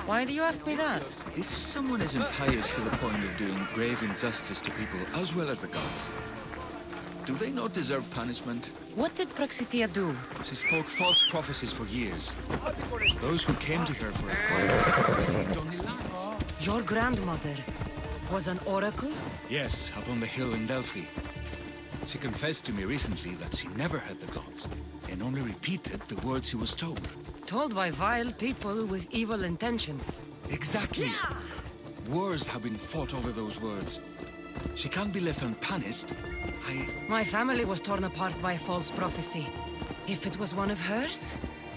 Why do you ask me that? If someone is impious to the point of doing grave injustice to people as well as the gods, do they not deserve punishment? What did Praxithea do? She spoke false prophecies for years. Those who came to her for advice received only lies. Your grandmother was an oracle? Yes, up on the hill in Delphi. She confessed to me recently that she never heard the gods, and only repeated the words she was told. Told by vile people with evil intentions. Exactly. Yeah. Wars have been fought over those words. She can't be left unpunished. My family was torn apart by false prophecy. If it was one of hers,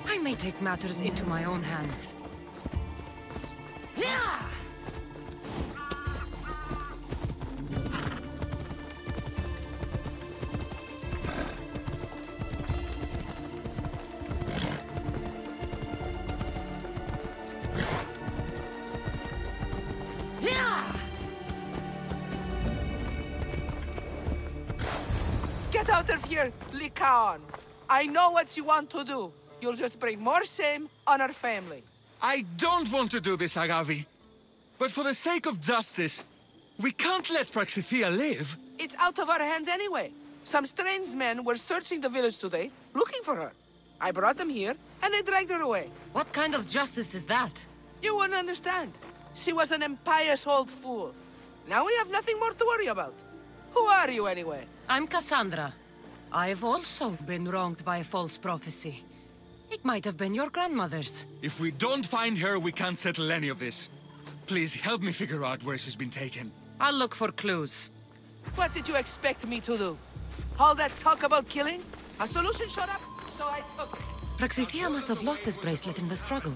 I may take matters into my own hands. Yeah! Get out of here, Lycaon! I know what you want to do. You'll just bring more shame on our family. I don't want to do this, Agavi. But for the sake of justice, we can't let Praxithea live. It's out of our hands anyway. Some strange men were searching the village today, looking for her. I brought them here, and they dragged her away. What kind of justice is that? You wouldn't understand. She was an impious old fool. Now we have nothing more to worry about. Who are you, anyway? I'm Cassandra. I've also been wronged by false prophecy. It might have been your grandmother's. If we don't find her, we can't settle any of this. Please, help me figure out where she's been taken. I'll look for clues. What did you expect me to do? All that talk about killing? A solution showed up, so I took it. Praxithea must have lost this bracelet in the struggle.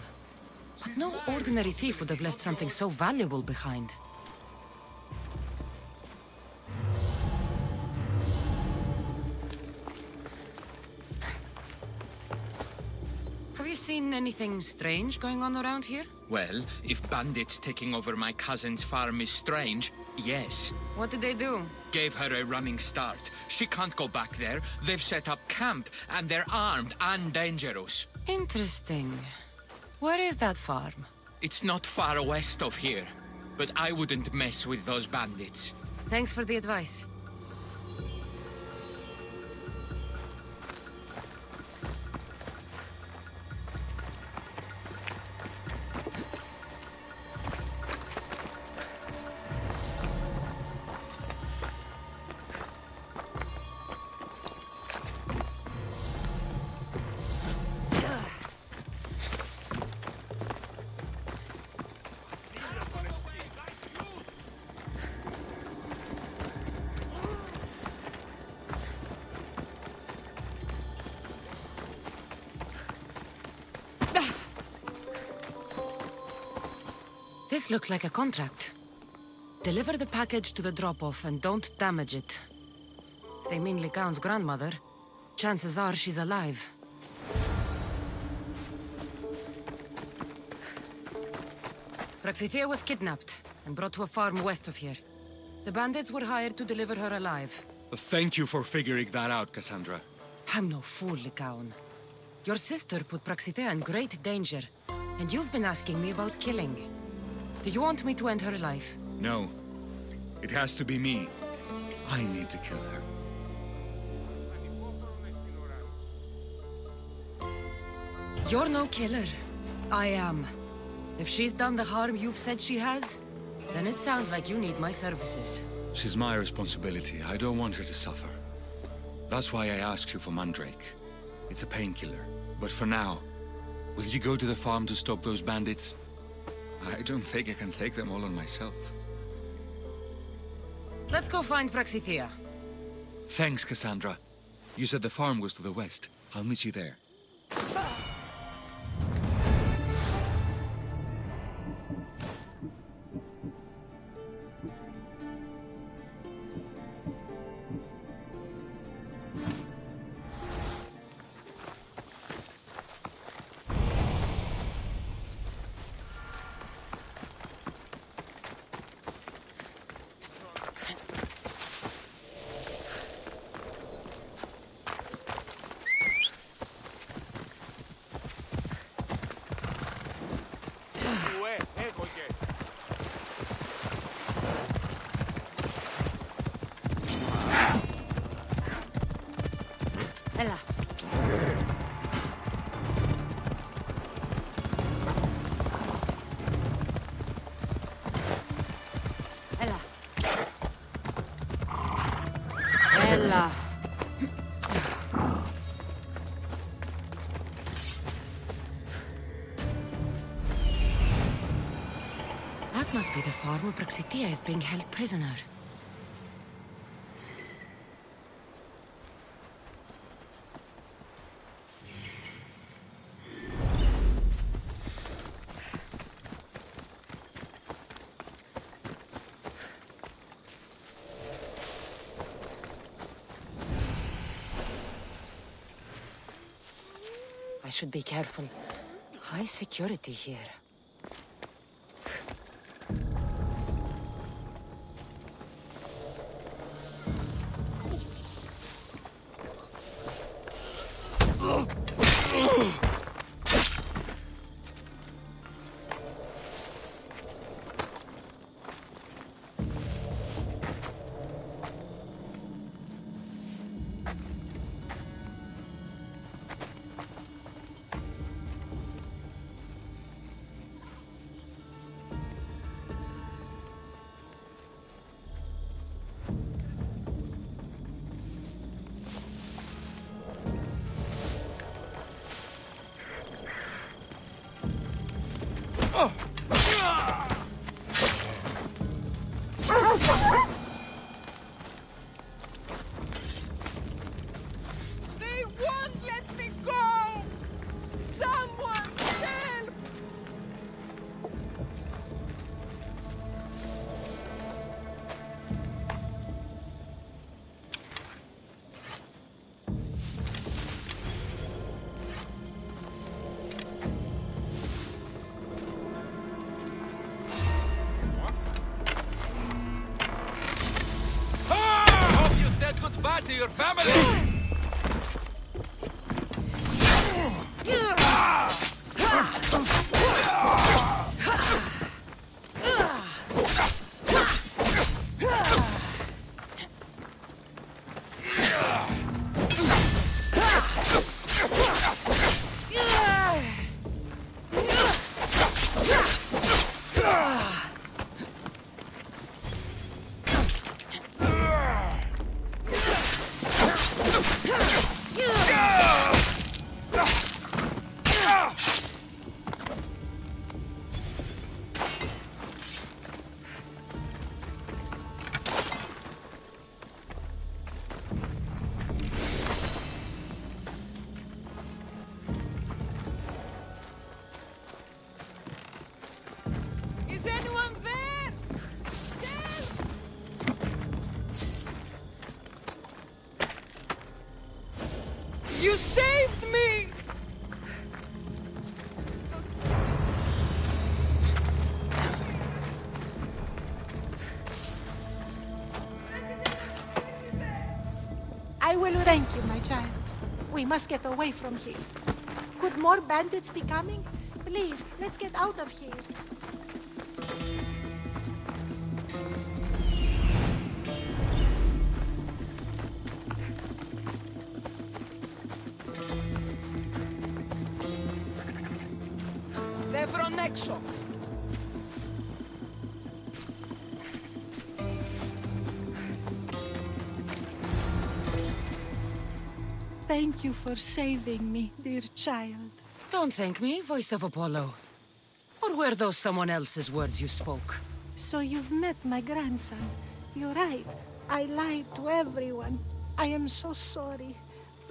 But no ordinary thief would have left something so valuable behind. Have you seen anything strange going on around here? Well, if bandits taking over my cousin's farm is strange, yes. What did they do? Gave her a running start. She can't go back there. They've set up camp, and they're armed and dangerous. Interesting. Where is that farm? It's not far west of here, but I wouldn't mess with those bandits. Thanks for the advice. This looks like a contract. Deliver the package to the drop-off and don't damage it. If they mean Lycaon's grandmother, chances are she's alive. Praxithea was kidnapped and brought to a farm west of here. The bandits were hired to deliver her alive. Thank you for figuring that out, Cassandra. I'm no fool, Lycaon. Your sister put Praxithea in great danger, and you've been asking me about killing. Do you want me to end her life? No. It has to be me. I need to kill her. You're no killer. I am. If she's done the harm you've said she has, then it sounds like you need my services. She's my responsibility. I don't want her to suffer. That's why I asked you for Mandrake. It's a painkiller. But for now, will you go to the farm to stop those bandits? I don't think I can take them all on myself. Let's go find Praxithea. Thanks, Cassandra. You said the farm was to the west. I'll meet you there. That must be the farm where Praxitia is being held prisoner. I should be careful. High security here. They won't let me go! Someone help! Hope you said goodbye to your family! Is anyone there? Help! You saved me! I will thank you, my child. We must get away from here. Could more bandits be coming? Please, let's get out of here. Devronexo! Thank you for saving me, dear child. Don't thank me, voice of Apollo. Or were those someone else's words you spoke? So you've met my grandson. You're right. I lied to everyone. I am so sorry.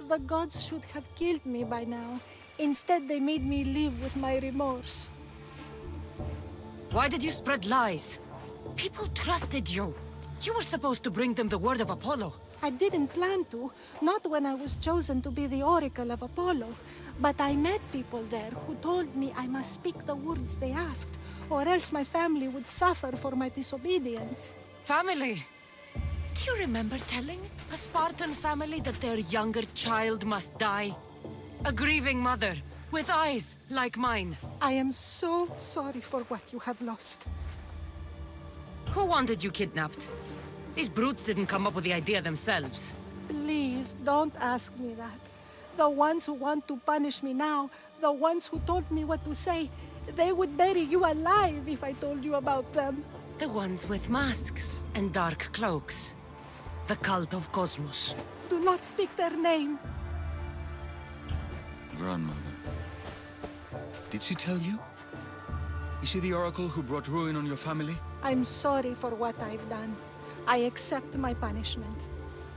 The gods should have killed me by now. Instead, they made me live with my remorse. Why did you spread lies? People trusted you. You were supposed to bring them the word of Apollo. I didn't plan to, not when I was chosen to be the Oracle of Apollo. But I met people there who told me I must speak the words they asked, or else my family would suffer for my disobedience. Family? Do you remember telling a Spartan family that their younger child must die? A grieving mother, with eyes like mine. I am so sorry for what you have lost. Who wanted you kidnapped? These brutes didn't come up with the idea themselves. Please, don't ask me that. The ones who want to punish me now, the ones who told me what to say, they would bury you alive if I told you about them. The ones with masks and dark cloaks. The cult of Cosmos. Do not speak their name. Grandmother. Did she tell you? Is she the oracle who brought ruin on your family? I'm sorry for what I've done. I accept my punishment.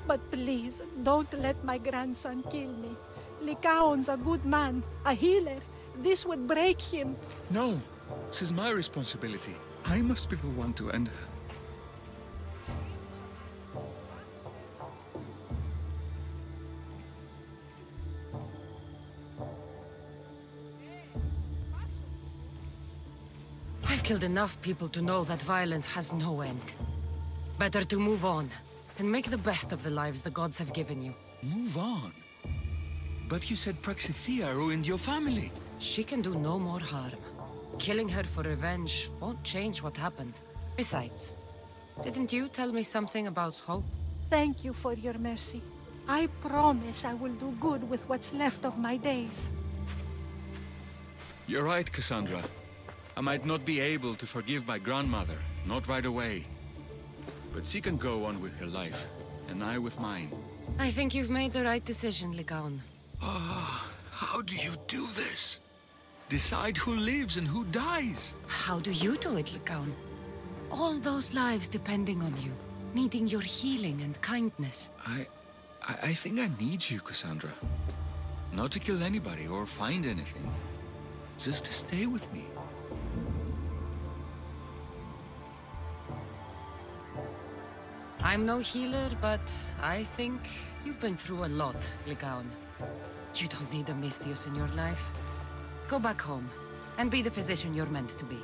But please, don't let my grandson kill me. Lycaon's a good man, a healer. This would break him. No, this is my responsibility. I must be the one to end her. I've killed enough people to know that violence has no end. Better to move on, and make the best of the lives the gods have given you. Move on? But you said Praxithea ruined your family. She can do no more harm. Killing her for revenge won't change what happened. Besides, didn't you tell me something about hope? Thank you for your mercy. I promise I will do good with what's left of my days. You're right, Cassandra. I might not be able to forgive my grandmother, not right away. But she can go on with her life, and I with mine. I think you've made the right decision, Lycaon. How do you do this? Decide who lives and who dies? How do you do it, Lycaon? All those lives depending on you, needing your healing and kindness. I think I need you, Cassandra. Not to kill anybody or find anything. Just to stay with me. I'm no healer, but I think you've been through a lot, Lycaon. You don't need a Misthios in your life. Go back home, and be the physician you're meant to be.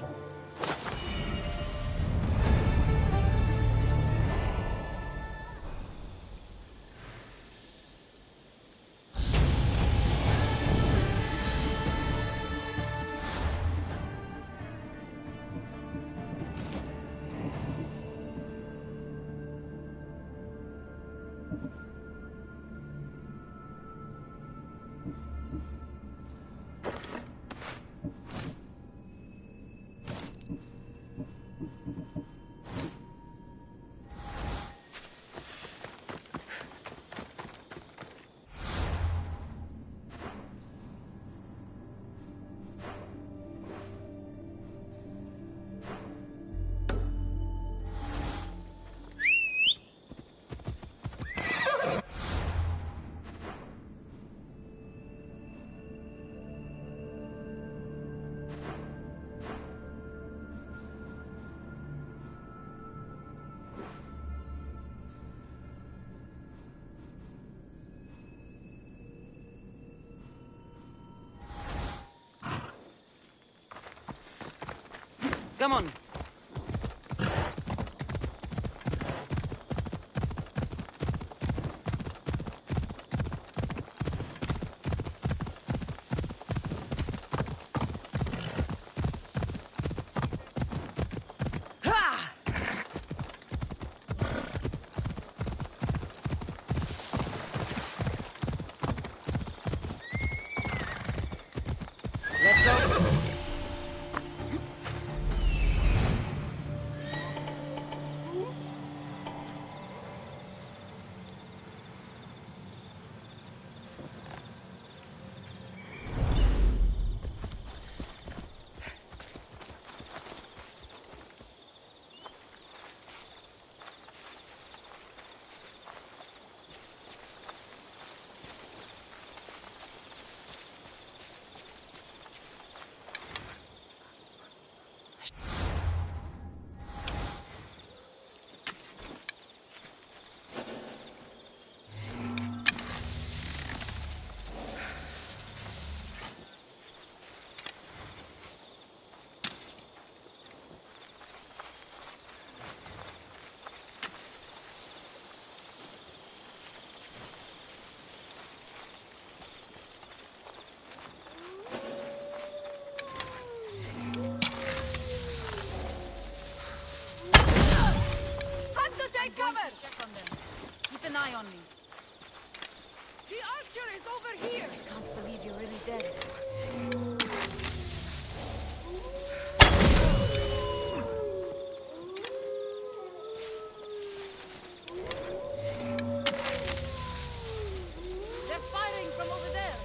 Come on. Let's go. Check on them. Keep an eye on me. The archer is over here! I can't believe you're really dead. They're firing from over there.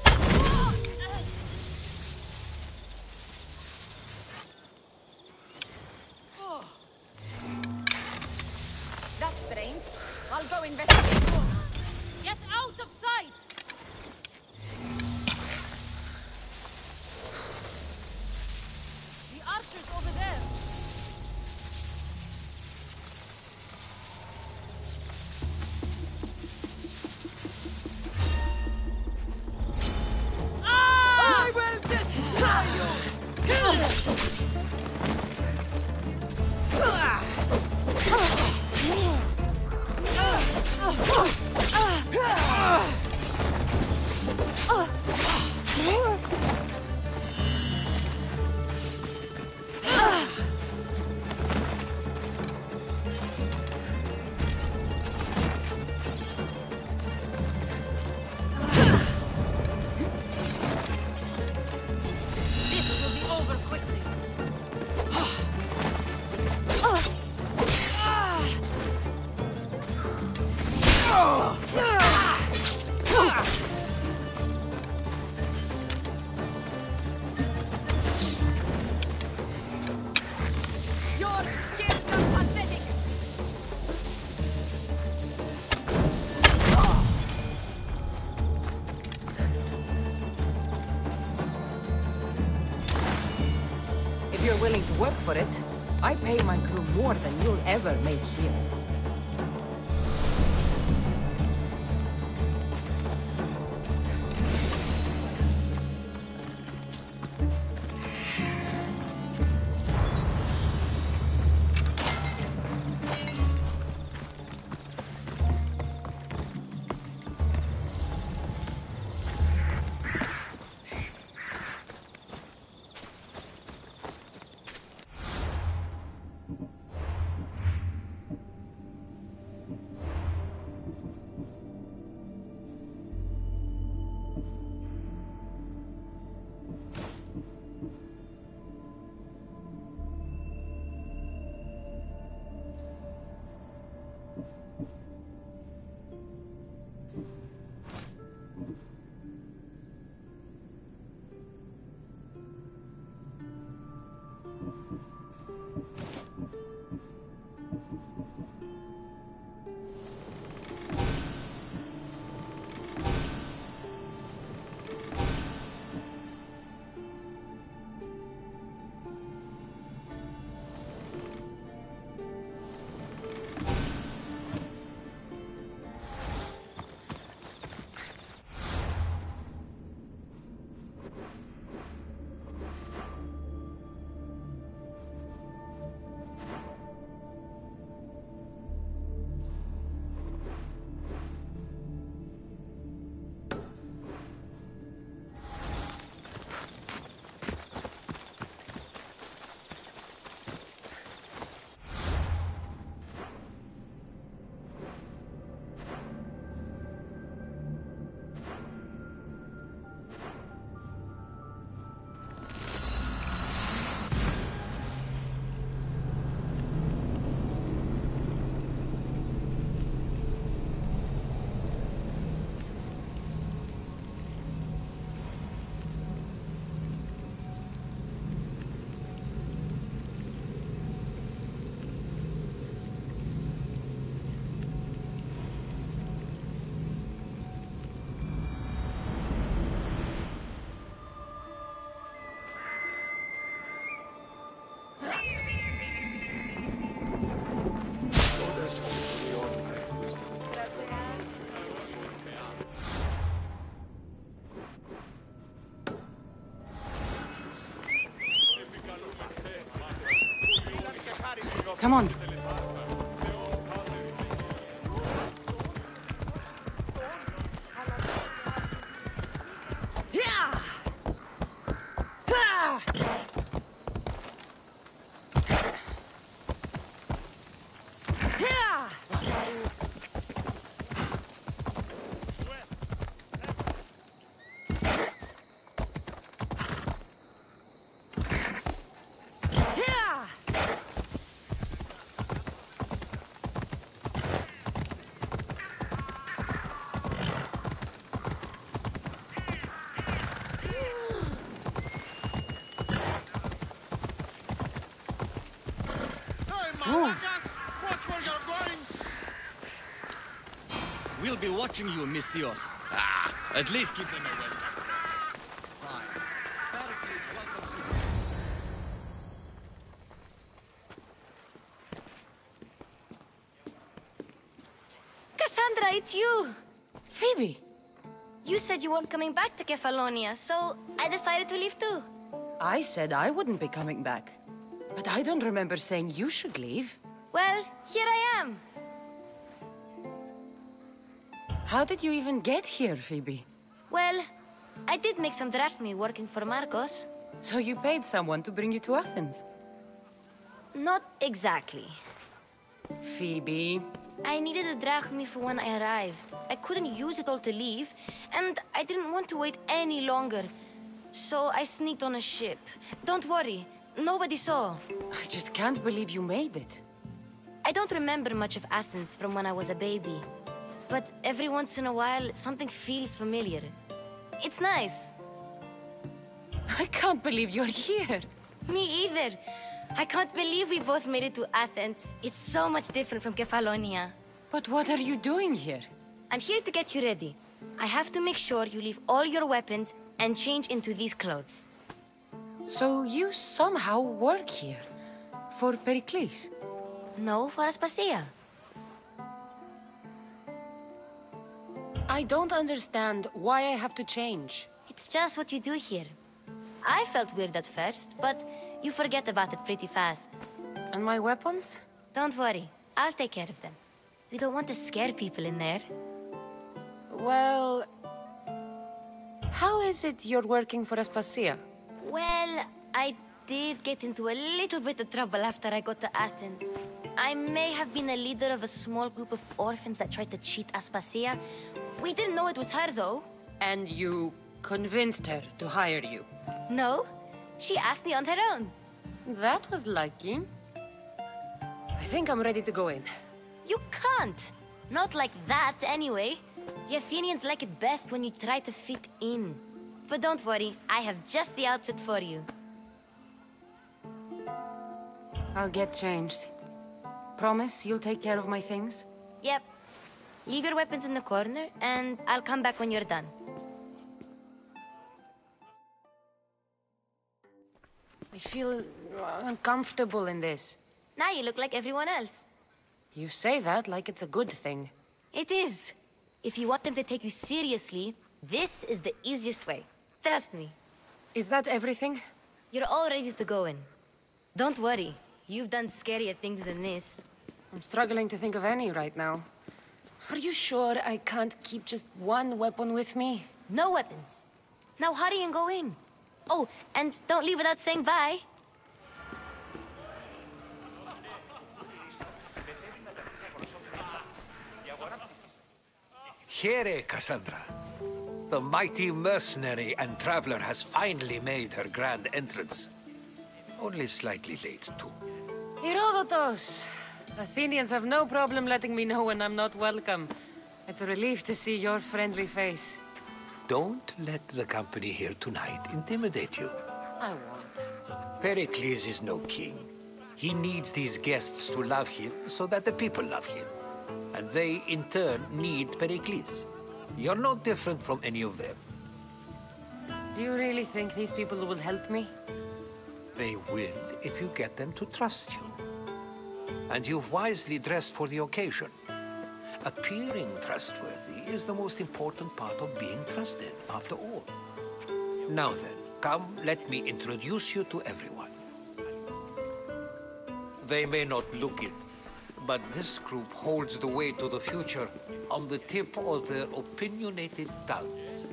you're willing to work for it. I pay my crew more than you'll ever make here. Come on. Watch where you're going! We'll be watching you, Miss Dios. At least keep them away. Fine. Pericles, welcome to... Cassandra, it's you! Phoebe! You said you weren't coming back to Kefalonia, so I decided to leave too. I said I wouldn't be coming back. But I don't remember saying you should leave. Well, here I am. How did you even get here, Phoebe? Well, I did make some drachmi working for Marcos. So you paid someone to bring you to Athens? Not exactly. Phoebe... I needed a drachmi for when I arrived. I couldn't use it all to leave, and I didn't want to wait any longer. So I sneaked on a ship. Don't worry, nobody saw. I just can't believe you made it. I don't remember much of Athens from when I was a baby. But every once in a while, something feels familiar. It's nice. I can't believe you're here. Me either. I can't believe we both made it to Athens. It's so much different from Kefalonia. But what are you doing here? I'm here to get you ready. I have to make sure you leave all your weapons and change into these clothes. So you somehow work here. For Pericles? No, for Aspasia. I don't understand why I have to change. It's just what you do here. I felt weird at first, but you forget about it pretty fast. And my weapons? Don't worry, I'll take care of them. We don't want to scare people in there. Well... How is it you're working for Aspasia? Well, I did get into a little bit of trouble after I got to Athens. I may have been a leader of a small group of orphans that tried to cheat Aspasia. We didn't know it was her, though. And you convinced her to hire you? No, she asked me on her own. That was lucky. I think I'm ready to go in. You can't. Not like that, anyway. The Athenians like it best when you try to fit in. But don't worry, I have just the outfit for you. I'll get changed. Promise you'll take care of my things? Yep. Leave your weapons in the corner, and I'll come back when you're done. I feel uncomfortable in this. Now you look like everyone else. You say that like it's a good thing. It is. If you want them to take you seriously, this is the easiest way. Trust me. Is that everything? You're all ready to go in. Don't worry. You've done scarier things than this. I'm struggling to think of any right now. Are you sure I can't keep just one weapon with me? No weapons. Now hurry and go in. Oh, and don't leave without saying bye. Here, Cassandra. The mighty mercenary and traveler has finally made her grand entrance. Only slightly late, too. Herodotos! Athenians have no problem letting me know when I'm not welcome. It's a relief to see your friendly face. Don't let the company here tonight intimidate you. I won't. Pericles is no king. He needs these guests to love him so that the people love him. And they, in turn, need Pericles. You're no different from any of them. Do you really think these people will help me? They will if you get them to trust you. And you've wisely dressed for the occasion. Appearing trustworthy is the most important part of being trusted, after all. Now then, come, let me introduce you to everyone. They may not look it, but this group holds the way to the future on the tip of their opinionated tongues.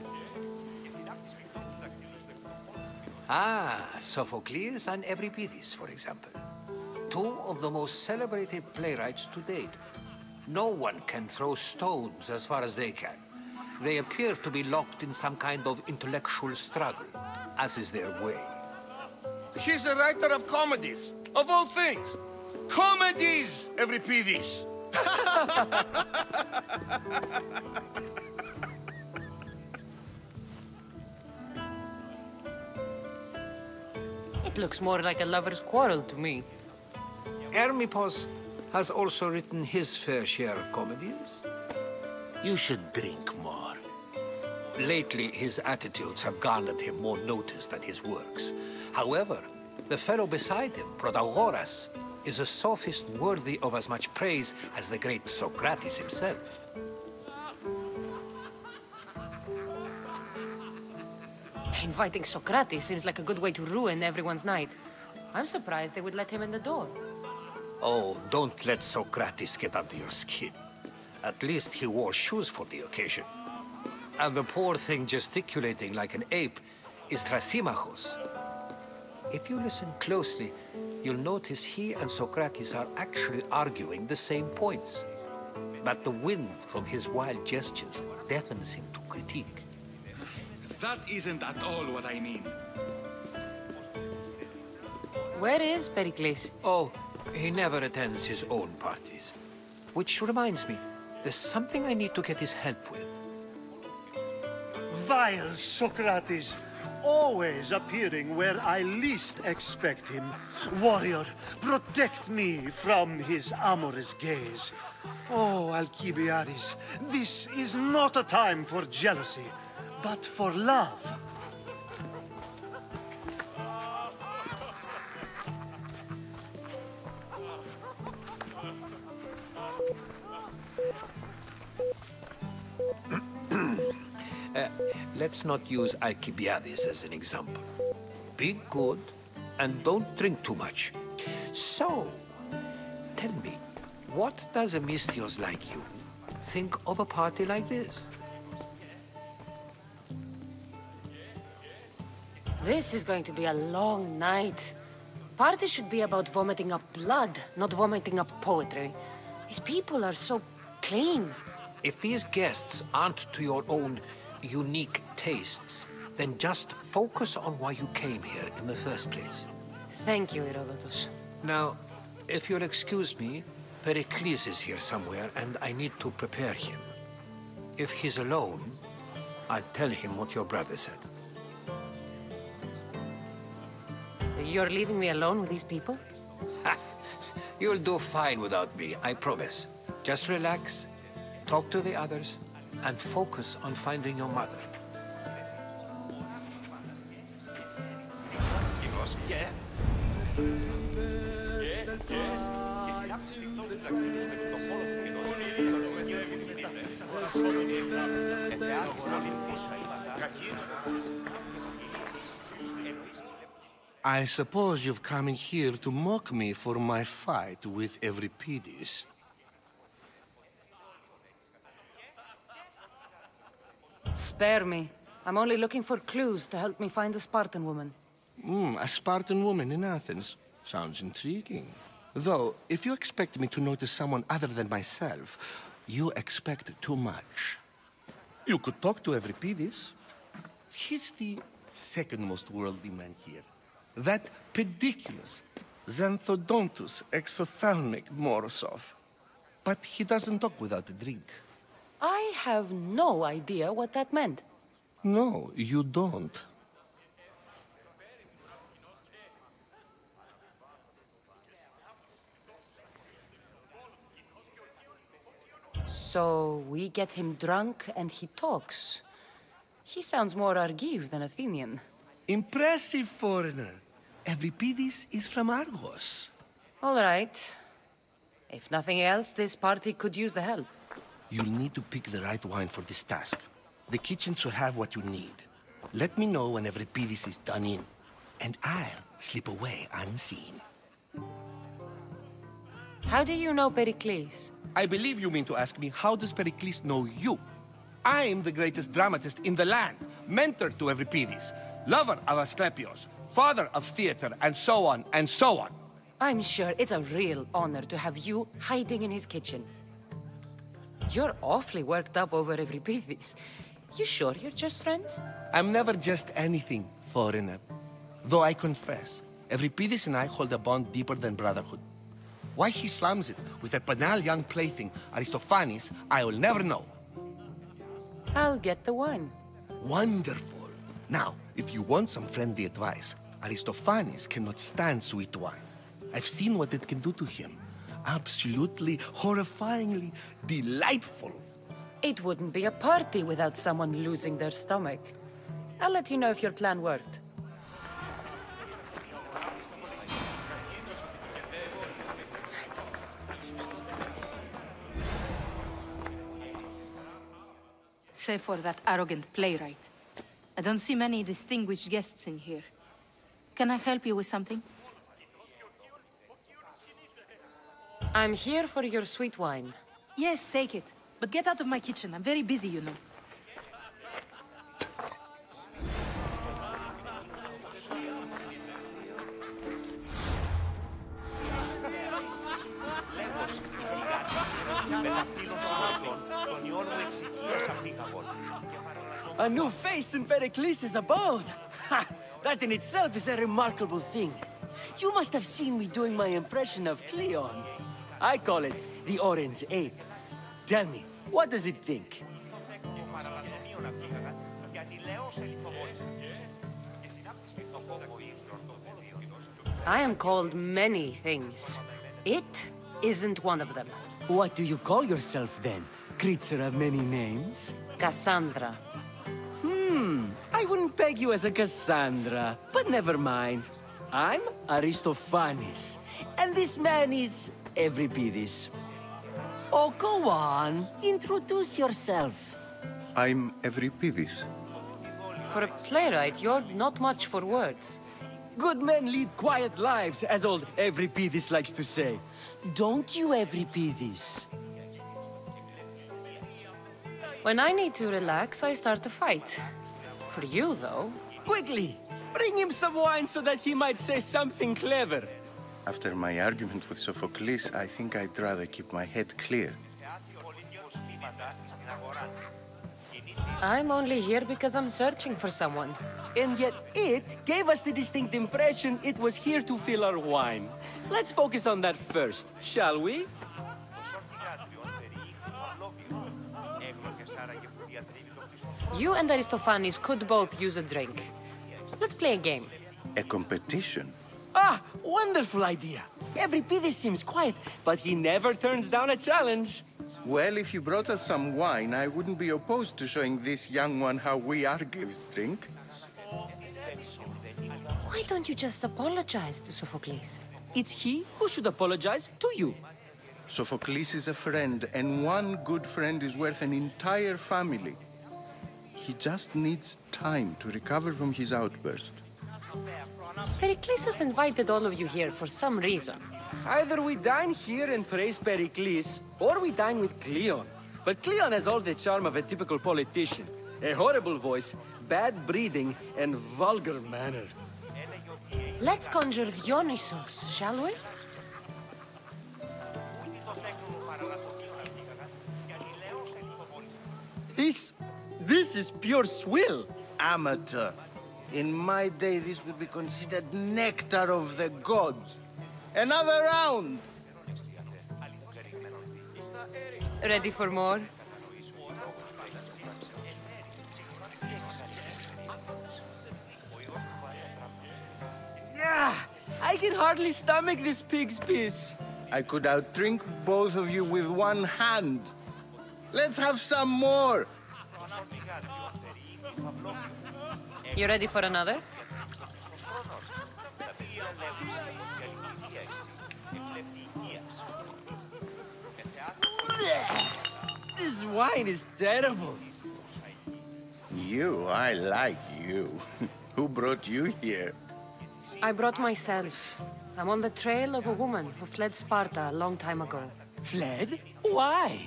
Ah, Sophocles and Euripides, for example. Two of the most celebrated playwrights to date. No one can throw stones as far as they can. They appear to be locked in some kind of intellectual struggle, as is their way. He's a writer of comedies, of all things. Comedies, Euripides! It looks more like a lover's quarrel to me. Hermippos has also written his fair share of comedies. You should drink more. Lately, his attitudes have garnered him more notice than his works. However, the fellow beside him, Protagoras, is a sophist worthy of as much praise as the great Socrates himself. Inviting Socrates seems like a good way to ruin everyone's night. I'm surprised they would let him in the door. Oh, don't let Socrates get under your skin. At least he wore shoes for the occasion. And the poor thing gesticulating like an ape is Thrasymachos. If you listen closely, you'll notice he and Socrates are actually arguing the same points. But the wind from his wild gestures deafens him to critique. That isn't at all what I mean. Where is Pericles? Oh, he never attends his own parties. Which reminds me, there's something I need to get his help with. Vile Socrates, always appearing where I least expect him. Warrior, protect me from his amorous gaze. Oh, Alcibiades, this is not a time for jealousy, but for love. let's not use Alcibiades as an example. Be good, and don't drink too much. So, tell me, what does a Misthios like you think of a party like this? This is going to be a long night. Party should be about vomiting up blood, not vomiting up poetry. These people are so clean. If these guests aren't to your own unique tastes, then just focus on why you came here in the first place. Thank you, Herodotus. Now, if you'll excuse me, Pericles is here somewhere, and I need to prepare him. If he's alone, I'll tell him what your brother said. You're leaving me alone with these people? Ha! You'll do fine without me, I promise. Just relax, talk to the others, and focus on finding your mother. I suppose you've come in here to mock me for my fight with Euripides. Spare me. I'm only looking for clues to help me find a Spartan woman. A Spartan woman in Athens. Sounds intriguing. Though, if you expect me to notice someone other than myself, you expect too much. You could talk to Euripides. He's the second most worldly man here. That pediculous, xanthodontus exophthalmic Morosov. But he doesn't talk without a drink. I have no idea what that meant. No, you don't. So we get him drunk and he talks. He sounds more Argive than Athenian. Impressive, foreigner. Euripides is from Argos. All right. If nothing else, this party could use the help. You'll need to pick the right wine for this task. The kitchen should have what you need. Let me know when Euripides is done in, and I'll slip away unseen. How do you know Pericles? I believe you mean to ask me, how does Pericles know you? I'm the greatest dramatist in the land, mentor to Euripides, lover of Asclepios, father of theater, and so on, and so on. I'm sure it's a real honor to have you hiding in his kitchen. You're awfully worked up over Euripides. You sure you're just friends? I'm never just anything, foreigner. Though I confess, Euripides and I hold a bond deeper than brotherhood. Why he slams it with a banal young plaything, Aristophanes, I will never know. I'll get the wine. Wonderful. Now, if you want some friendly advice, Aristophanes cannot stand sweet wine. I've seen what it can do to him. Absolutely, horrifyingly delightful. It wouldn't be a party without someone losing their stomach. I'll let you know if your plan worked. Save for that arrogant playwright. I don't see many distinguished guests in here. Can I help you with something? I'm here for your sweet wine. Yes, take it. But get out of my kitchen. I'm very busy, you know. A new face in Pericles' abode! Ha! That in itself is a remarkable thing. You must have seen me doing my impression of Cleon. I call it the Orange Ape. Tell me, what does it think? I am called many things. It isn't one of them. What do you call yourself then? Creature of many names? Cassandra. I wouldn't peg you as a Cassandra, but never mind. I'm Aristophanes, and this man is Euripides. Oh, go on. Introduce yourself. I'm Euripides. For a playwright, you're not much for words. Good men lead quiet lives, as old Evripidis likes to say. Don't you, Evripidis? When I need to relax, I start a fight. For you, though... Quickly! Bring him some wine so that he might say something clever. After my argument with Sophocles, I think I'd rather keep my head clear. I'm only here because I'm searching for someone. And yet it gave us the distinct impression it was here to fill our wine. Let's focus on that first, shall we? You and Aristophanes could both use a drink. Let's play a game. A competition? Ah, wonderful idea. Evripidis seems quiet, but he never turns down a challenge. Well, if you brought us some wine, I wouldn't be opposed to showing this young one how we Argives drink. Why don't you just apologize to Sophocles? It's he who should apologize to you. Sophocles is a friend, and one good friend is worth an entire family. He just needs time to recover from his outburst. Pericles has invited all of you here for some reason. Either we dine here and praise Pericles, or we dine with Cleon. But Cleon has all the charm of a typical politician. A horrible voice, bad breeding, and vulgar manner. Let's conjure Dionysos, shall we? This is pure swill. Amateur. In my day, this would be considered nectar of the gods. Another round! Ready for more? I can hardly stomach this pig's piss. I could outdrink both of you with one hand. Let's have some more! You ready for another? This wine is terrible. You, I like you. Who brought you here? I brought myself. I'm on the trail of a woman who fled Sparta a long time ago. Fled? Why?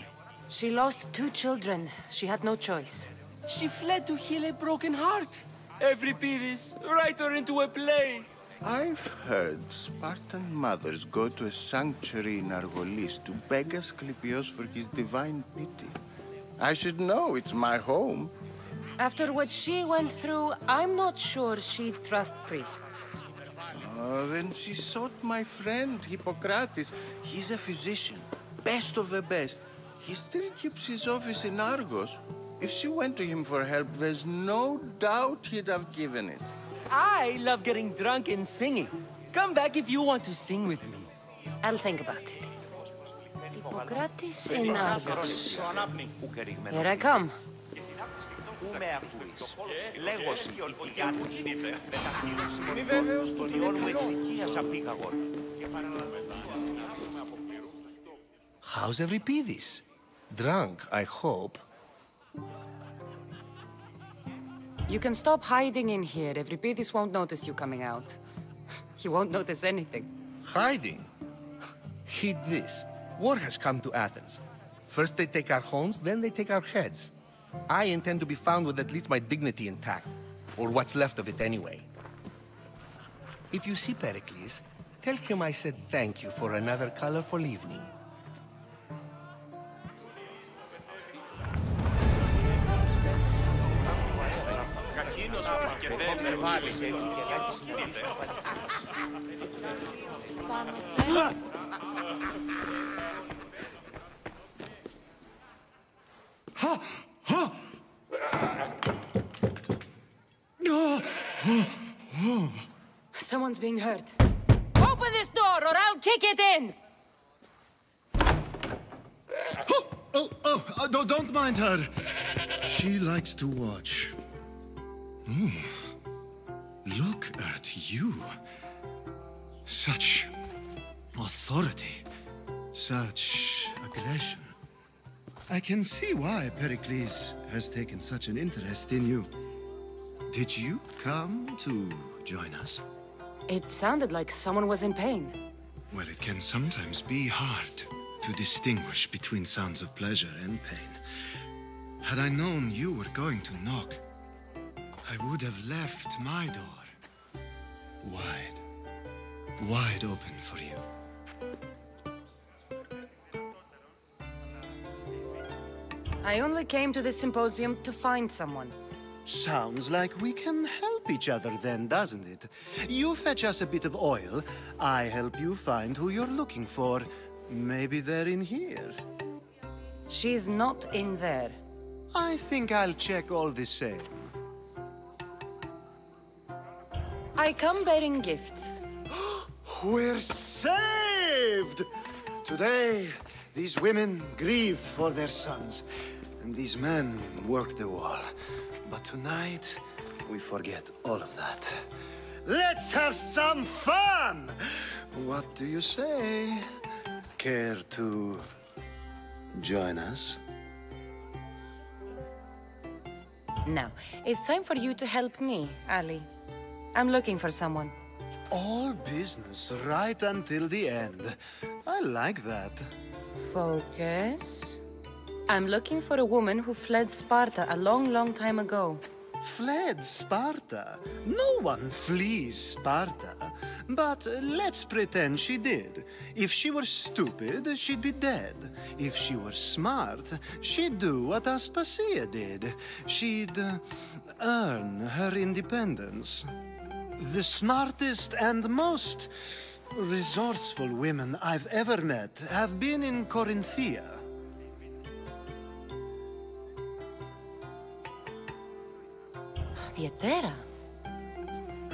She lost 2 children. She had no choice. She fled to heal a broken heart. Evripidis, write her into a play. I've heard Spartan mothers go to a sanctuary in Argolis to beg Asclepios for his divine pity. I should know, it's my home. After what she went through, I'm not sure she'd trust priests. Oh, then she sought my friend, Hippocrates. He's a physician, best of the best. He still keeps his office in Argos. If she went to him for help, there's no doubt he'd have given it. I love getting drunk and singing. Come back if you want to sing with me. I'll think about it. Hippocrates in Argos. Here I come. Πού με ακούεις. Λέγω η κοιλιά της. Είμαι βέβαιος στον ιόν μου εξοικείασα πήγαγον. How's Evripidis? Drunk, I hope. You can stop hiding in here. Evripidis won't notice you coming out. He won't notice anything. Hiding? Heed this. War has come to Athens. First they take our homes, then they take our heads. I intend to be found with at least my dignity intact. Or what's left of it anyway. If you see Pericles, tell him I said thank you for another colorful evening. Someone's being hurt. Open this door or I'll kick it in! No, don't mind her. She likes to watch. Look at you. Such authority. Such aggression. I can see why Pericles has taken such an interest in you. Did you come to join us? It sounded like someone was in pain. Well, it can sometimes be hard to distinguish between sounds of pleasure and pain. Had I known you were going to knock, I would have left my door wide open for you. I only came to this symposium to find someone. Sounds like we can help each other then, doesn't it? You fetch us a bit of oil, I help you find who you're looking for. Maybe they're in here. She's not in there. I think I'll check all the same. I come bearing gifts. We're saved! Today, these women grieved for their sons, and these men worked the wall. But tonight, we forget all of that. Let's have some fun! What do you say? Care to join us? Now, it's time for you to help me, Ali. I'm looking for someone. All business right until the end. I like that. Focus. I'm looking for a woman who fled Sparta a long, long time ago. Fled Sparta? No one flees Sparta. But let's pretend she did. If she were stupid, she'd be dead. If she were smart, she'd do what Aspasia did. She'd earn her independence. The smartest and most resourceful women I've ever met have been in Corinthia. Theatera?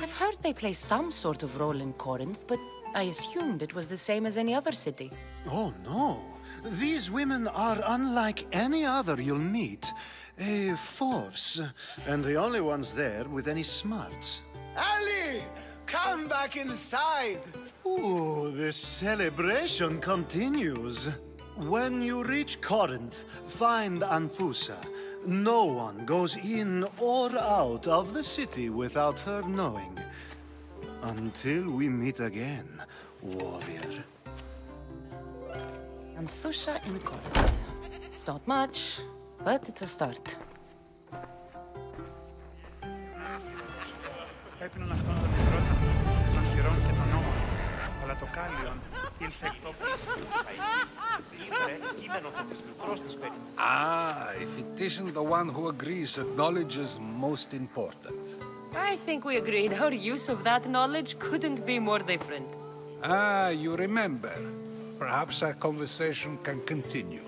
I've heard they play some sort of role in Corinth, but I assumed it was the same as any other city. Oh, no. These women are unlike any other you'll meet. A force, and the only ones there with any smarts. Ali! Come back inside! Ooh, the celebration continues. When you reach Corinth, find Anthusa. No one goes in or out of the city without her knowing. Until we meet again, warrior. Anthusa in Corinth. It's not much, but it's a start. Πρέπει να αναστώνω την πρώτα των χειρών και των νόμων. Αλλά το κάλιον ήλθε εκτόπιες. Ah, if it isn't the one who agrees that knowledge is most important. I think we agreed our use of that knowledge couldn't be more different. Ah, you remember. Perhaps our conversation can continue.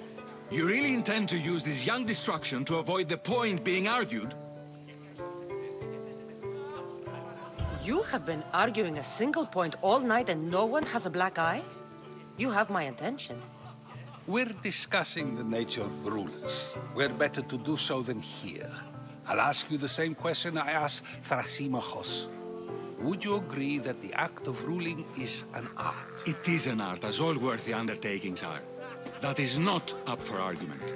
You really intend to use this young destruction to avoid the point being argued? You have been arguing a single point all night and no one has a black eye? You have my attention. We're discussing the nature of rulers. Where better to do so than here? I'll ask you the same question I asked Thrasymachos. Would you agree that the act of ruling is an art? It is an art, as all worthy undertakings are. That is not up for argument.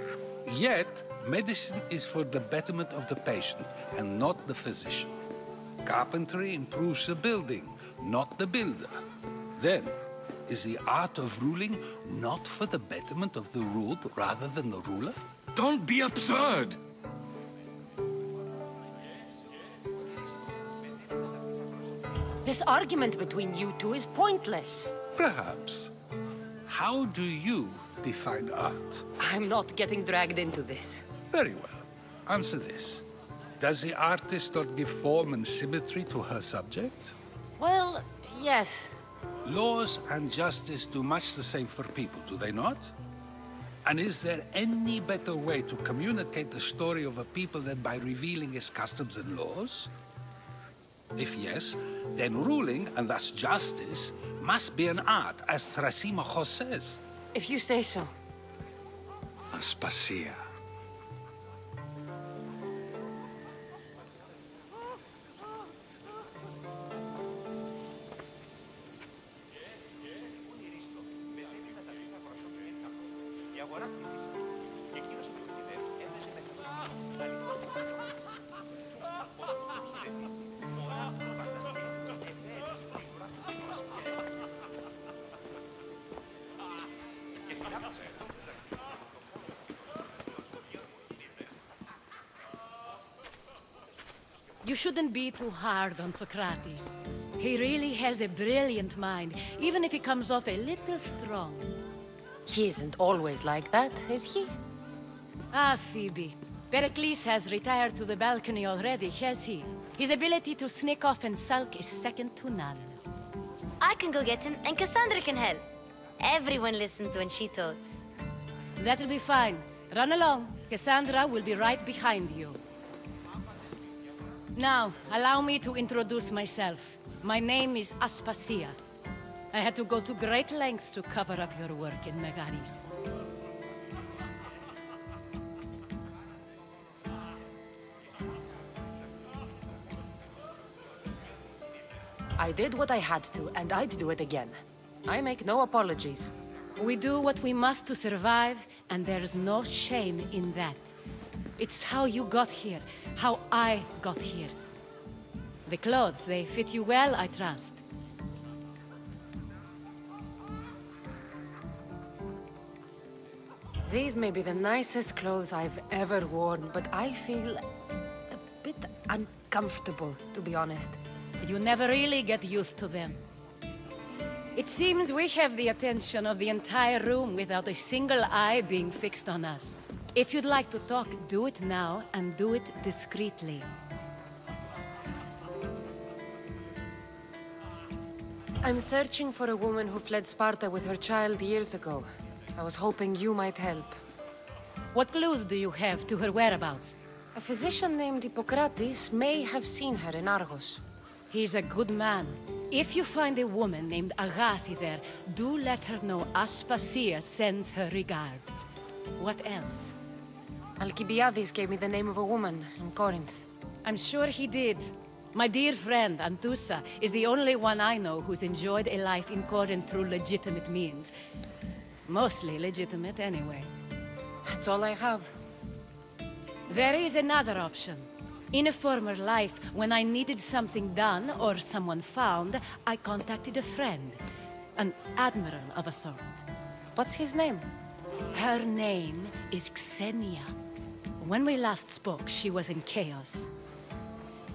Yet, medicine is for the betterment of the patient and not the physician. Carpentry improves the building, not the builder. Then, is the art of ruling not for the betterment of the ruled rather than the ruler? Don't be absurd! This argument between you two is pointless. Perhaps. How do you define art? I'm not getting dragged into this. Very well. Answer this. Does the artist not give form and symmetry to her subject? Well, yes. Laws and justice do much the same for people, do they not? And is there any better way to communicate the story of a people than by revealing its customs and laws? If yes, then ruling, and thus justice, must be an art, as Thrasymachos says. If you say so. Aspasia. You shouldn't be too hard on Socrates. He really has a brilliant mind, even if he comes off a little strong. He isn't always like that, is he? Ah, Phoebe. Pericles has retired to the balcony already, has he? His ability to sneak off and sulk is second to none. I can go get him, and Cassandra can help. Everyone listens when she talks. That'll be fine. Run along. Cassandra will be right behind you. Now, allow me to introduce myself. My name is Aspasia. I had to go to great lengths to cover up your work in Megaris. I did what I had to, and I'd do it again. I make no apologies. We do what we must to survive, and there's no shame in that. It's how you got here, how I got here. The clothes, they fit you well, I trust. These may be the nicest clothes I've ever worn, but I feel a bit uncomfortable, to be honest. You never really get used to them. It seems we have the attention of the entire room without a single eye being fixed on us. If you'd like to talk, do it now, and do it discreetly. I'm searching for a woman who fled Sparta with her child years ago. I was hoping you might help. What clues do you have to her whereabouts? A physician named Hippocrates may have seen her in Argos. He's a good man. If you find a woman named Agathi there, do let her know Aspasia sends her regards. What else? Alcibiades gave me the name of a woman in Corinth. I'm sure he did. My dear friend, Anthusa, is the only one I know who's enjoyed a life in Corinth through legitimate means. Mostly legitimate, anyway. That's all I have. There is another option. In a former life, when I needed something done or someone found, I contacted a friend. An admiral of a sort. What's his name? Her name is Xenia. When we last spoke, she was in chaos.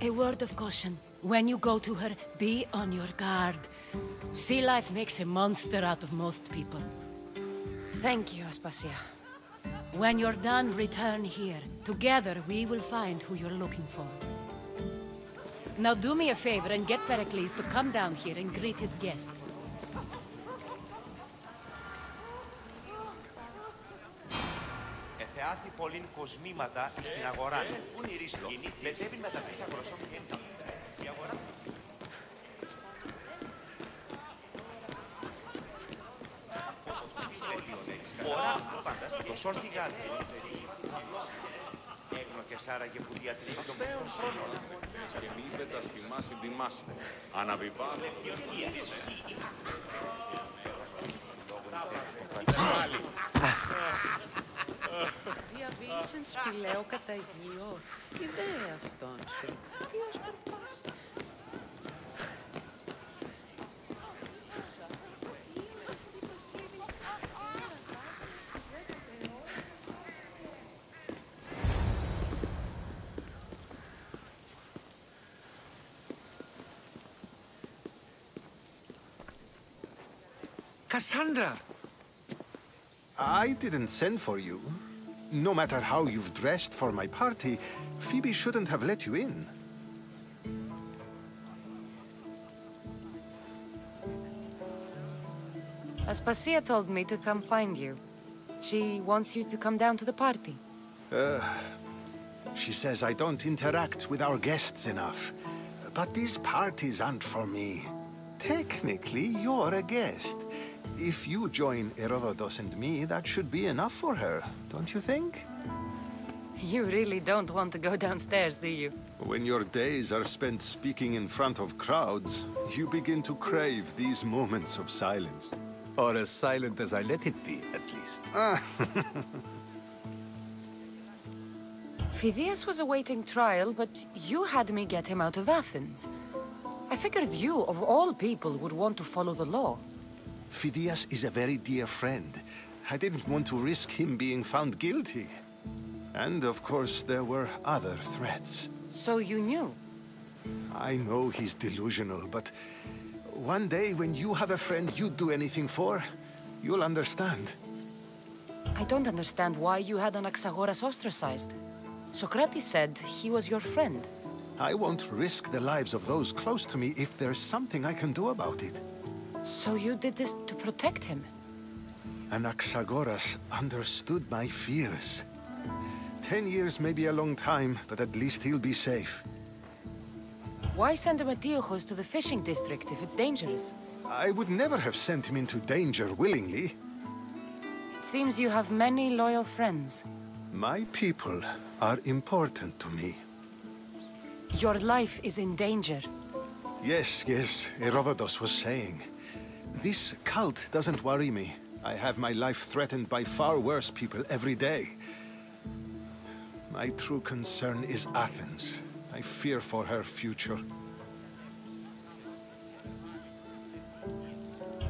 A word of caution. When you go to her, be on your guard. Sea life makes a monster out of most people. Thank you, Aspasia. When you're done, return here. Together, we will find who you're looking for. Now do me a favor and get Pericles to come down here and greet his guests. Εθεάθη πολλήν κοσμήματα στην αγορά. Πού είναι η ρίστο. Μετέβη μεταξύ αγροσών και η αγορά. Ωραία, πάντας, το σόρθηγα έγνο και σάραγε που διατηρεί το μισθό χρόνο. Και μη τα σχημάσει τιμάστε. Αναβιβάστε. Διαβήσεν σπηλαίο κατά υγείο. Ιδέα αυτόν σου. Ποιος περπάς. Cassandra! I didn't send for you. No matter how you've dressed for my party, Phoebe shouldn't have let you in. Aspasia told me to come find you. She wants you to come down to the party. She says I don't interact with our guests enough. But these parties aren't for me. Technically, you're a guest. If you join Herodotus and me, that should be enough for her, don't you think? You really don't want to go downstairs, do you? When your days are spent speaking in front of crowds, you begin to crave these moments of silence. Or as silent as I let it be, at least. Phidias was awaiting trial, but you had me get him out of Athens. I figured you, of all people, would want to follow the law. Phidias is a very dear friend. I didn't want to risk him being found guilty. And, of course, there were other threats. So you knew? I know he's delusional, but one day when you have a friend you'd do anything for, you'll understand. I don't understand why you had Anaxagoras ostracized. Socrates said he was your friend. I won't risk the lives of those close to me if there's something I can do about it. So you did this to protect him? Anaxagoras understood my fears. 10 years may be a long time, but at least he'll be safe. Why send Emetiochos to the fishing district if it's dangerous? I would never have sent him into danger willingly. It seems you have many loyal friends. My people are important to me. Your life is in danger. Yes, Herodotus was saying. This cult doesn't worry me. I have my life threatened by far worse people every day. My true concern is Athens. I fear for her future.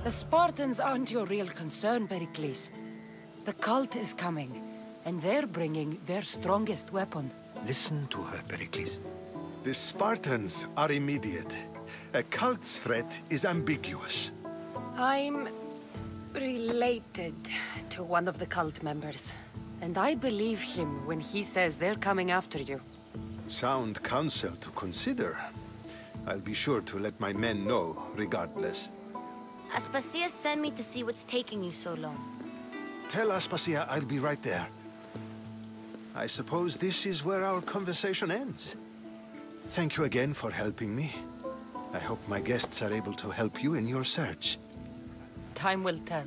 The Spartans aren't your real concern, Pericles. The cult is coming, and they're bringing their strongest weapon. Listen to her, Pericles. The Spartans are immediate. A cult's threat is ambiguous. I'm related to one of the cult members, and I believe him when he says they're coming after you. Sound counsel to consider. I'll be sure to let my men know, regardless. Aspasia sent me to see what's taking you so long. Tell Aspasia I'll be right there. I suppose this is where our conversation ends. Thank you again for helping me. I hope my guests are able to help you in your search. Time will tell.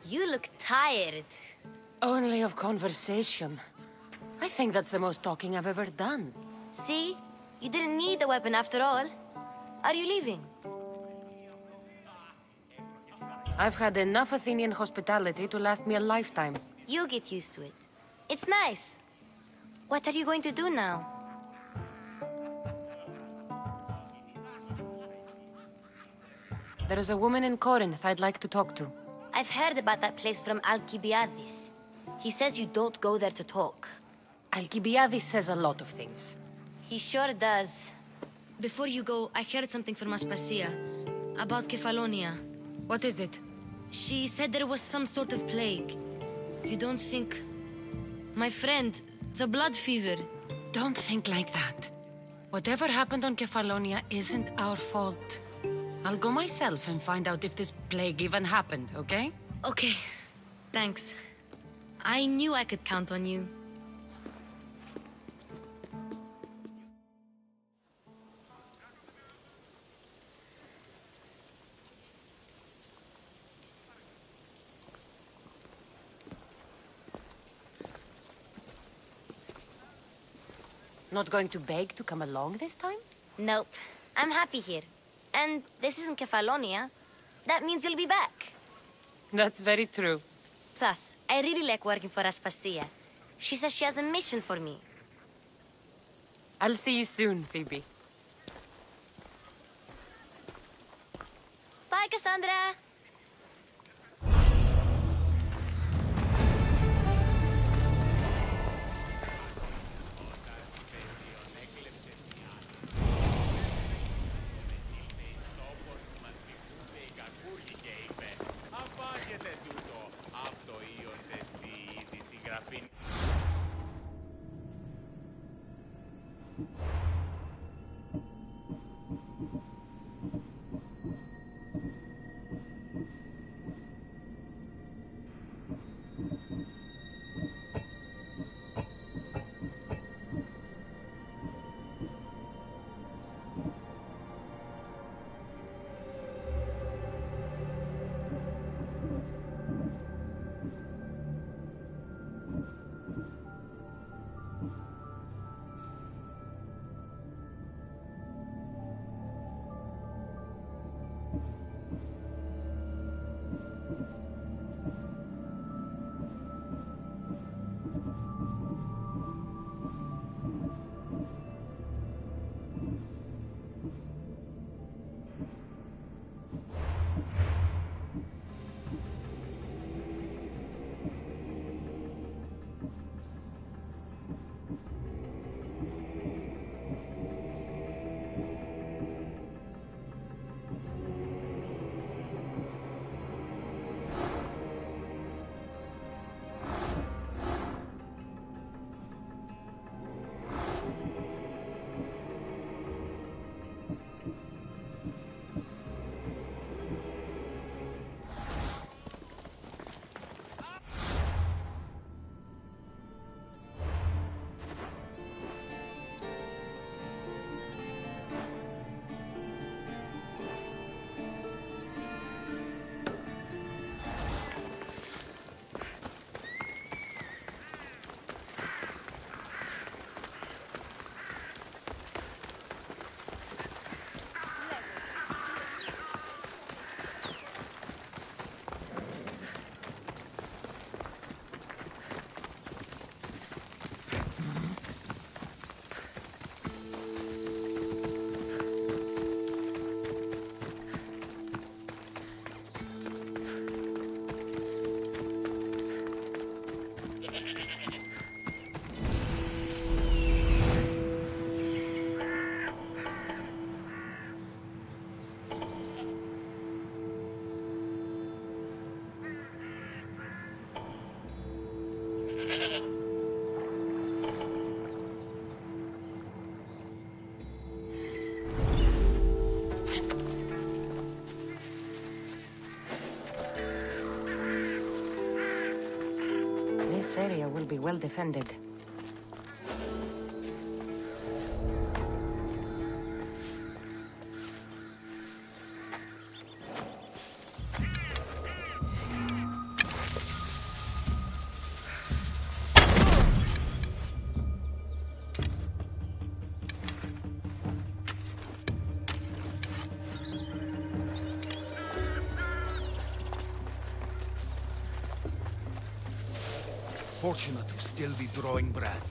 You look tired. Only of conversation. I think that's the most talking I've ever done. See? You didn't need the weapon after all. Are you leaving? I've had enough Athenian hospitality to last me a lifetime. You get used to it. It's nice. What are you going to do now? There is a woman in Corinth I'd like to talk to. I've heard about that place from Alcibiades. He says you don't go there to talk. Alcibiades says a lot of things. He sure does. Before you go, I heard something from Aspasia about Kefalonia. What is it? She said there was some sort of plague. You don't think... My friend, the blood fever. Don't think like that. Whatever happened on Kefalonia isn't our fault. I'll go myself and find out if this plague even happened, okay? Okay. Thanks. I knew I could count on you. Not going to beg to come along this time? Nope. I'm happy here. And this isn't Kefalonia. That means you'll be back. That's very true. Plus, I really like working for Aspasia. She says she has a mission for me. I'll see you soon, Phoebe. Bye, Cassandra! be well defended. Fortunate to still be drawing breath.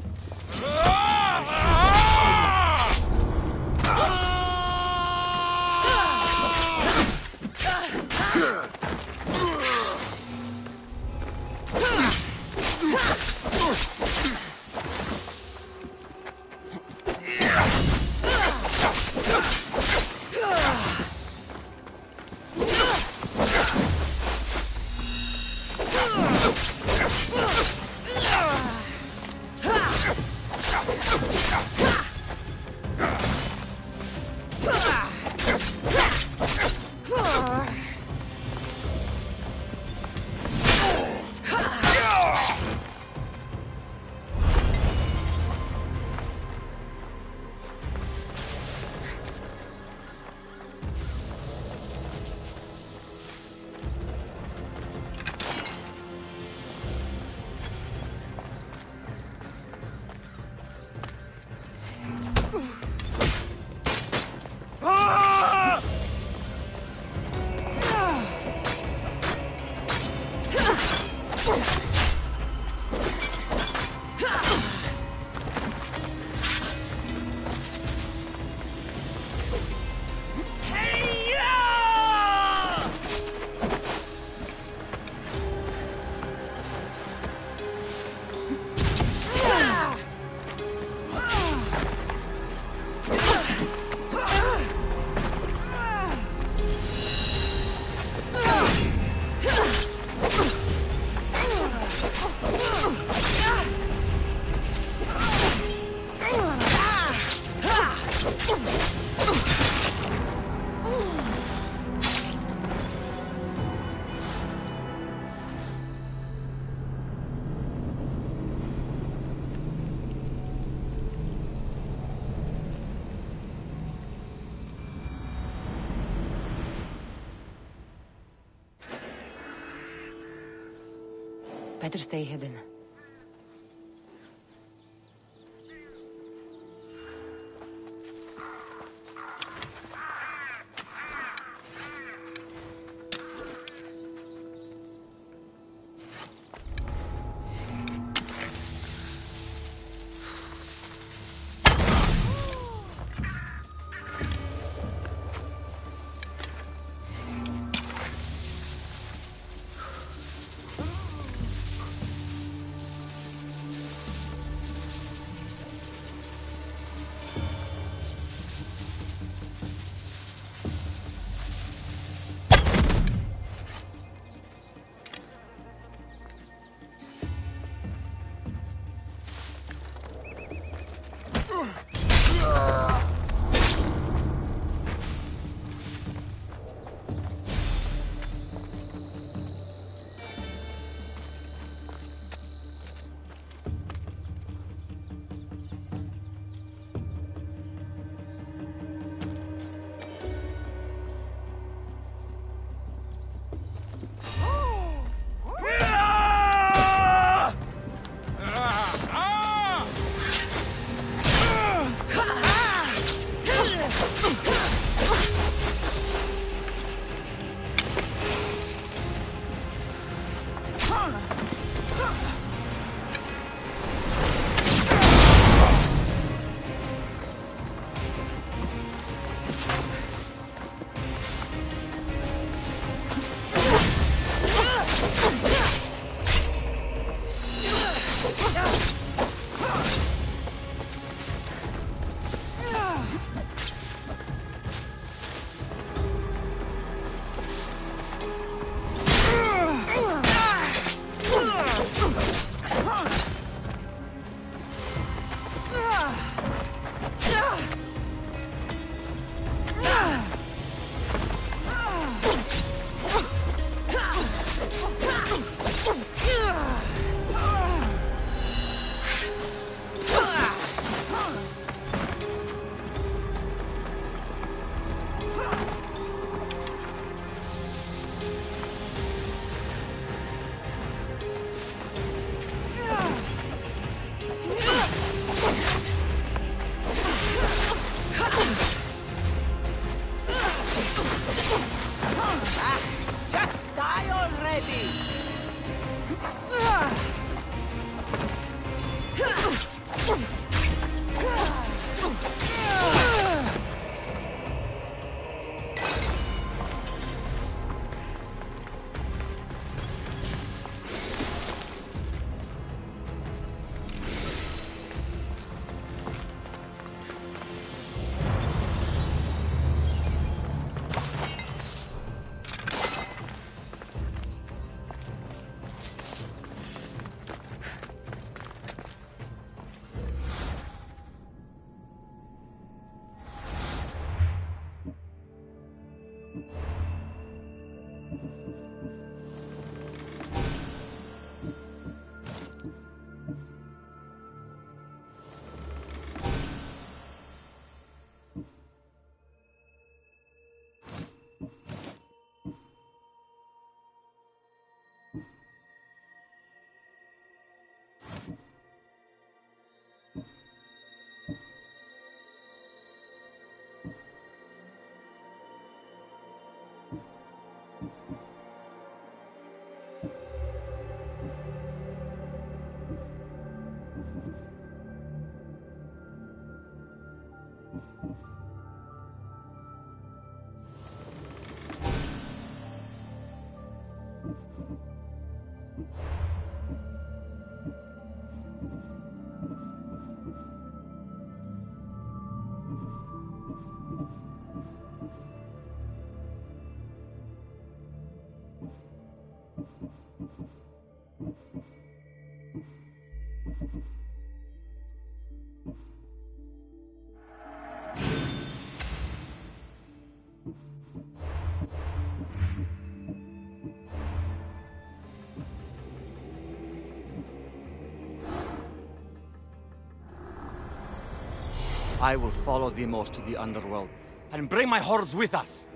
Better stay hidden. I will follow Demos to the underworld and bring my hordes with us.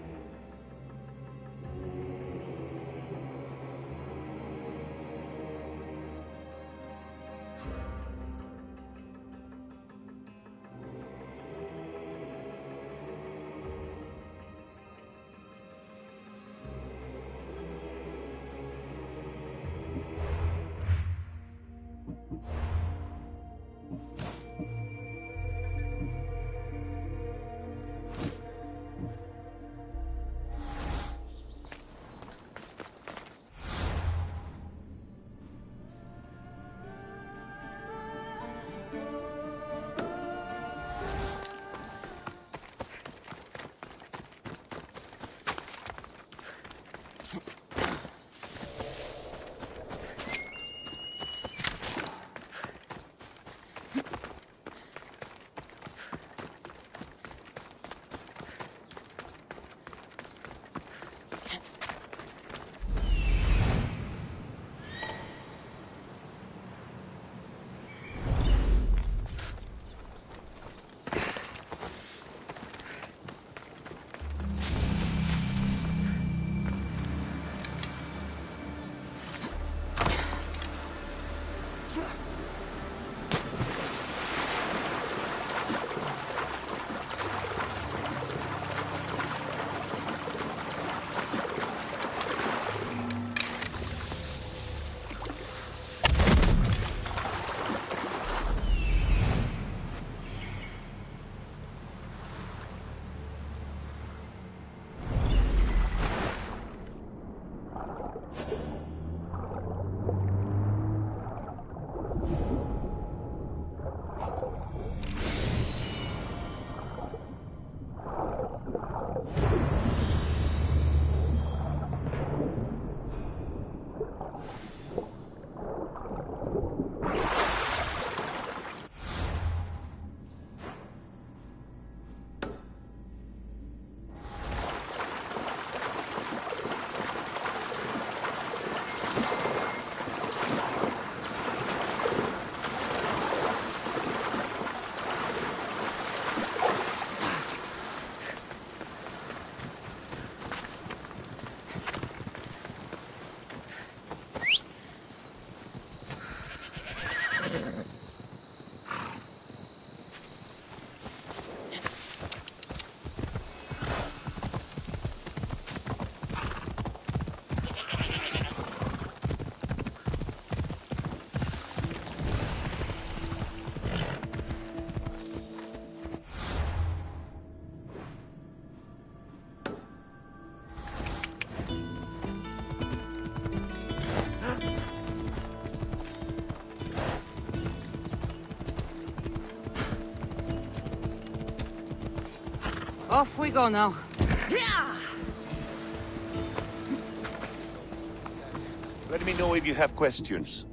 Off we go now. Let me know if you have questions.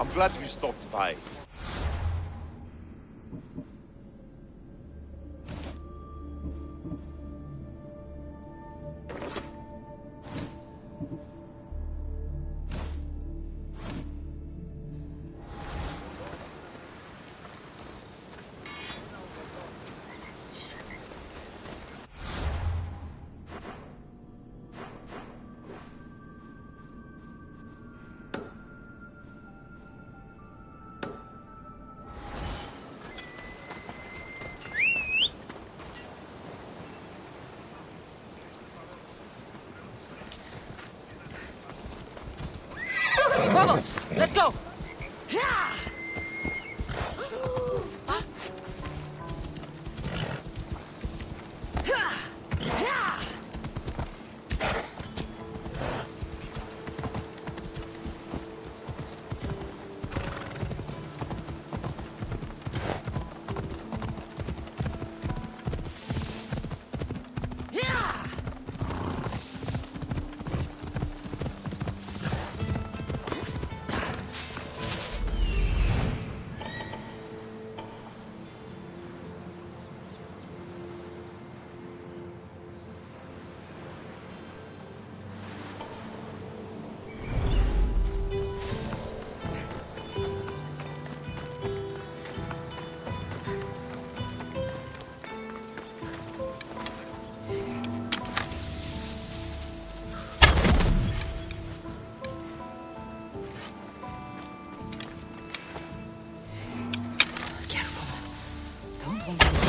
I'm glad you stopped by. Vamos! Let's go! Don't